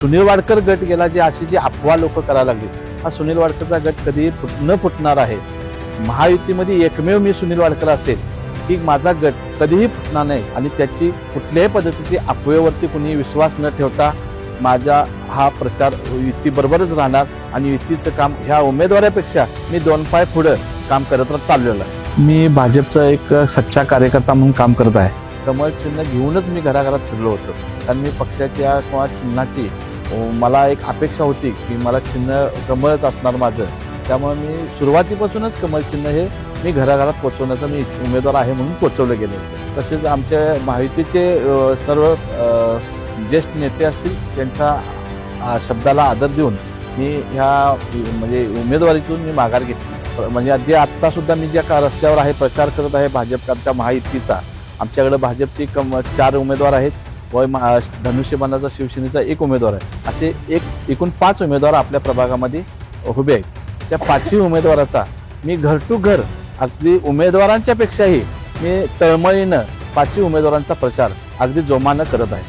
सुनील वाडकर गट गेला जे अशी जी अफवा लोक करायला लागली, हा सुनील वाडकरचा गट कधी न फुटणार आहे. महायुतीमध्ये एकमेव मी सुनील वाडकर असेल की माझा गट कधीही फुटणार नाही आणि त्याची कुठल्याही पद्धतीची अफवेवरती कुणी विश्वास न ठेवता माझा हा प्रचार युतीबरोबरच राहणार आणि युतीचं काम ह्या उमेदवारापेक्षा मी 2 पाय पुढे काम करत चाललेलो आहे. मी भाजपचा एक सच्चा कार्यकर्ता म्हणून काम करत आहे. कमळ चिन्ह घेऊनच मी घराघरात फिरलो होतो, कारण मी पक्षाच्या किंवा चिन्हाची मला एक अपेक्षा होती की मला चिन्ह कमळच असणार माझं. त्यामुळे मी सुरुवातीपासूनच कमळ चिन्ह हे मी घराघरात पोचवण्याचा मी उमेदवार आहे म्हणून पोचवलं गेलं होतं. तसेच आमच्या महायुतीचे सर्व ज्येष्ठ नेते असतील त्यांच्या शब्दाला आदर देऊन मी ह्या म्हणजे उमेदवारीतून मी माघार घेतली. म्हणजे जे आत्ता सुद्धा मी ज्या रस्त्यावर आहे प्रचार करत आहे भाजपच्या महायुतीचा, आमच्याकडे भाजपचे 4 उमेदवार आहेत व धनुष्यबाणाचा शिवसेनेचा 1 उमेदवार आहे. असे एकूण 5 उमेदवार आपल्या प्रभागामध्ये उभे आहेत. त्या 5ही उमेदवाराचा मी घर टू घर अगदी उमेदवारांच्या पेक्षाही मी तळमळीनं 5ही उमेदवारांचा प्रचार अगदी जोमानं करत आहे.